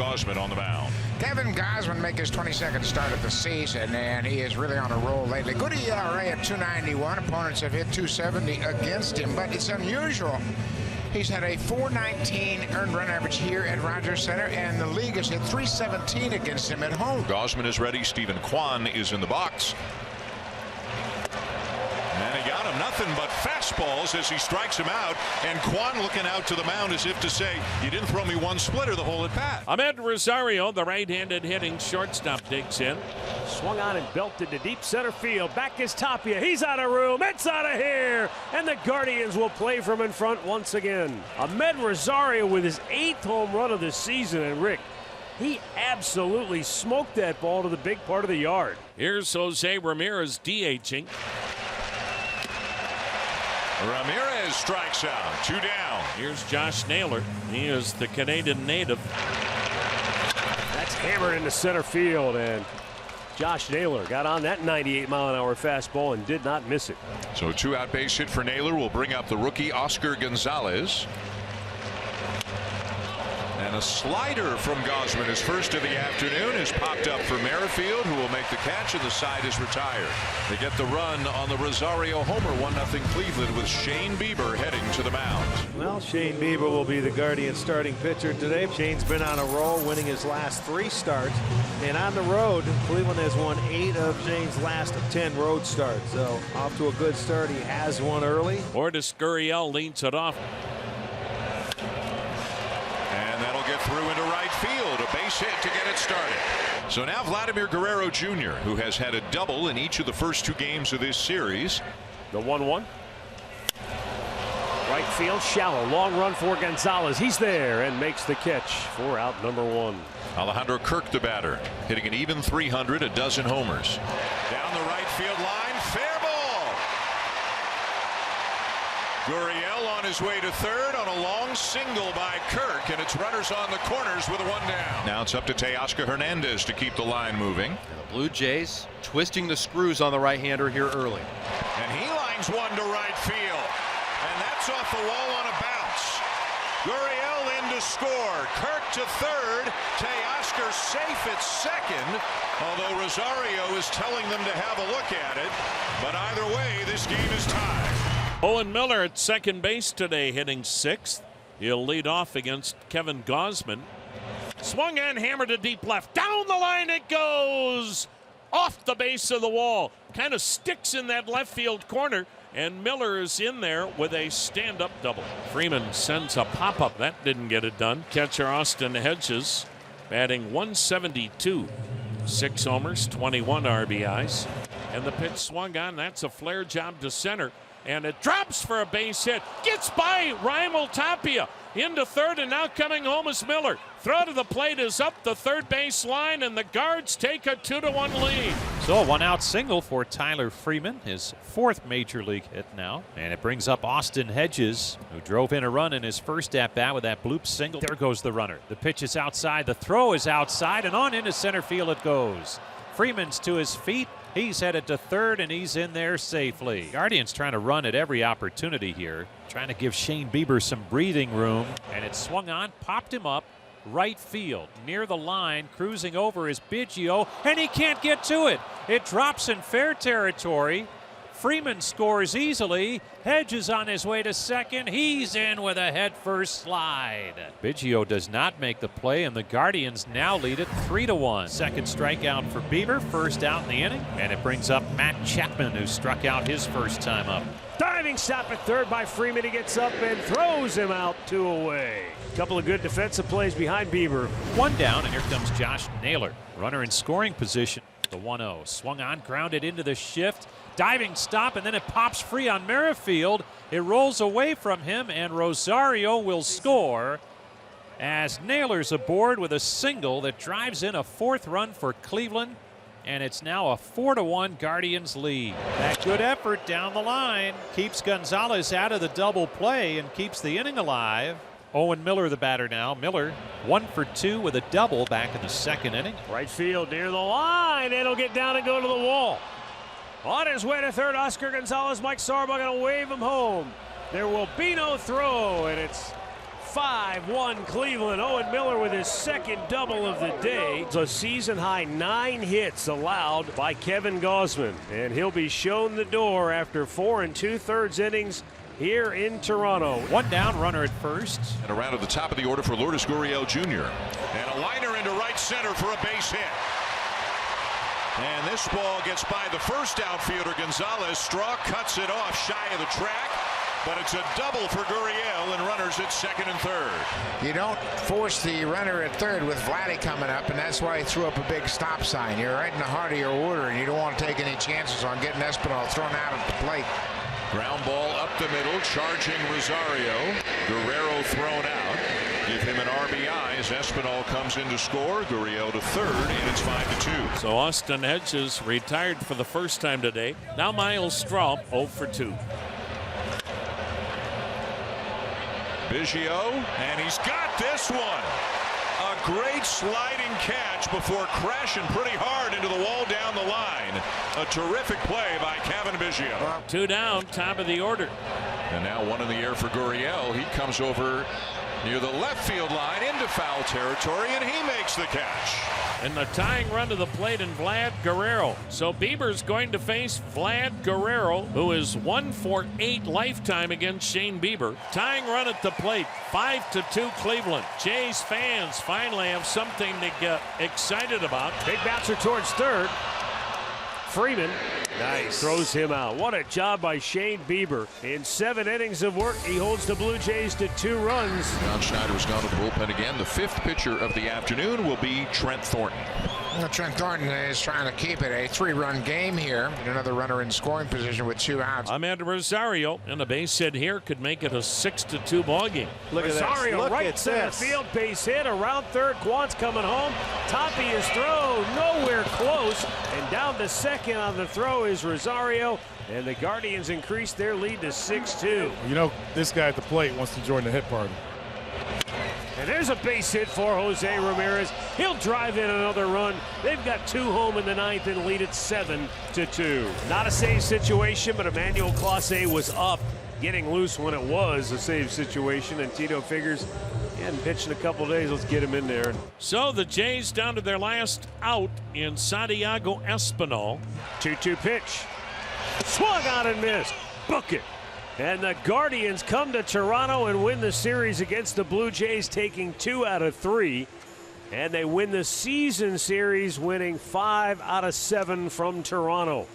Gausman on the mound. Kevin Gausman make his 22nd start of the season, and he is really on a roll lately. Good ERA at 291. Opponents have hit 270 against him, but it's unusual. He's had a 419 earned run average here at Rogers Center, and the league has hit 317 against him at home. Gausman is ready. Stephen Kwan is in the box. And he got him nothing but fastballs as he strikes him out, and Kwan looking out to the mound as if to say, you didn't throw me one splitter the whole at bat. Ahmed Rosario, the right-handed hitting shortstop, digs in. Swung on and belted to deep center field. Back is Tapia. He's out of room. It's out of here. And the Guardians will play from in front once again. Ahmed Rosario with his 8th home run of the season. And Rick, he absolutely smoked that ball to the big part of the yard. Here's Jose Ramirez DHing. Ramirez strikes out. 2 down. Here's Josh Naylor. He is the Canadian native. That's hammered into center field, and Josh Naylor got on that 98-mile-an-hour fastball and did not miss it. So 2-out base hit for Naylor will bring up the rookie Oscar Gonzalez. And a slider from Gausman, his first of the afternoon, is popped up for Merrifield, who will make the catch, and the side is retired. They get the run on the Rosario homer. 1-0 Cleveland with Shane Bieber heading to the mound. Well, Shane Bieber will be the Guardian starting pitcher today. Shane's been on a roll, winning his last 3 starts. And on the road, Cleveland has won 8 of Shane's last 10 road starts. So off to a good start. He has one early. Lourdes Gurriel leads it off. That'll get through into right field. A base hit to get it started. So now Vladimir Guerrero Jr., who has had a double in each of the first 2 games of this series. The 1-1. Right field shallow. Long run for Gonzalez. He's there and makes the catch for out number 1. Alejandro Kirk, the batter, hitting an even 300, a dozen homers. Down the right field line. Fair ball. Gurriel on his way to third on a long single by Kirk, and it's runners on the corners with a 1 down. Now it's up to Teoscar Hernandez to keep the line moving. The Blue Jays twisting the screws on the right-hander here early. And he lines one to right field, and that's off the wall on a bounce. Gurriel in to score. Kirk to third. Teoscar safe at second, although Rosario is telling them to have a look at it. But either way, this game is tied. Owen Miller at second base today, hitting 6th. He'll lead off against Kevin Gausman. Swung and hammered to deep left. Down the line it goes. Off the base of the wall. Kind of sticks in that left field corner. And Miller is in there with a stand-up double. Freeman sends a pop-up. That didn't get it done. Catcher Austin Hedges batting 172. 6 homers, 21 RBIs. And the pitch swung on. That's a flare job to center. And it drops for a base hit. Gets by Raimel Tapia into third, and now coming home is Miller. Throw to the plate is up the third base line, and the Guards take a 2-1 lead. So a 1-out single for Tyler Freeman, his 4th major league hit now. And it brings up Austin Hedges, who drove in a run in his first at-bat with that bloop single. There goes the runner. The pitch is outside, the throw is outside, and on into center field it goes. Freeman's to his feet. He's headed to third, and he's in there safely. Guardians trying to run at every opportunity here, trying to give Shane Bieber some breathing room. And it swung on, popped him up, right field. Near the line, cruising over is Biggio, and he can't get to it. It drops in fair territory. Freeman scores easily. Hedges on his way to second. He's in with a head-first slide. Biggio does not make the play, and the Guardians now lead it 3-1. Second strikeout for Bieber, first out in the inning. And it brings up Matt Chapman, who struck out his first time up. Diving stop at third by Freeman. He gets up and throws him out 2 away. Couple of good defensive plays behind Bieber. 1 down, and here comes Josh Naylor. Runner in scoring position. The 1-0 swung on, grounded into the shift. Diving stop, and then it pops free on Merrifield. It rolls away from him, and Rosario will score as Naylor's aboard with a single that drives in a 4th run for Cleveland. And it's now a 4-1 Guardians lead. That good effort down the line keeps Gonzalez out of the double play and keeps the inning alive. Owen Miller the batter now. Miller 1 for 2 with a double back in the 2nd inning. Right field near the line. It'll get down and go to the wall. On his way to third, Oscar Gonzalez. Mike Sarba going to wave him home. There will be no throw, and it's 5-1 Cleveland. Owen Miller with his second double of the day. It's a season-high 9 hits allowed by Kevin Gausman, and he'll be shown the door after 4 2/3 innings here in Toronto. One down, runner at first. And around at the top of the order for Lourdes Gurriel Jr. And a liner into right center for a base hit. And this ball gets by the first outfielder, Gonzalez. Straw cuts it off shy of the track, but it's a double for Gurriel and runners at second and third. You don't force the runner at third with Vladdy coming up, and that's why he threw up a big stop sign. You're right in the heart of your order, and you don't want to take any chances on getting Espinal thrown out at the plate. Ground ball up the middle, charging Rosario. Guerrero thrown out. Give him an RBI as Espinal comes in to score. Gurriel to third, and it's 5-2. So Austin Hedges retired for the first time today. Now Miles Straub 0 for 2. Biggio, and he's got this one. A great sliding catch before crashing pretty hard into the wall down the line. A terrific play by Kevin Biggio. 2 down, top of the order. And now 1 in the air for Gurriel. He comes over near the left field line into foul territory, and he makes the catch. And the tying run to the plate in Vlad Guerrero. So Bieber's going to face Vlad Guerrero, who is 1 for 8 lifetime against Shane Bieber. Tying run at the plate, 5-2 Cleveland. Jays fans finally have something to get excited about. Big bouncer towards third. Freeman throws him out. What a job by Shane Bieber. In 7 innings of work, he holds the Blue Jays to 2 runs. John Schneider was gone to the bullpen again. The 5th pitcher of the afternoon will be Trent Thornton. Well, Trent Thornton is trying to keep it a 3-run game here. And another runner in scoring position with 2 outs. Amanda Rosario, and a base hit here could make it a 6-2 ball game. Look at Rosario this. Look right at center this. field, base hit around third. Quant's coming home. Toppy is thrown nowhere close, and down to second on the throw is Rosario, and the Guardians increase their lead to 6-2. You know, this guy at the plate wants to join the hit party. And there's a base hit for Jose Ramirez. He'll drive in another run. They've got 2 home in the 9th and lead it 7-2. Not a save situation, but Emmanuel Clase was up, getting loose when it was a save situation, and Tito figures he hadn't pitched in a couple days. Let's get him in there. So the Jays down to their last out in Santiago Espinal. 2-2 pitch. Swung on and missed. Book it. And the Guardians come to Toronto and win the series against the Blue Jays, taking 2 out of 3. And they win the season series, winning 5 out of 7 from Toronto.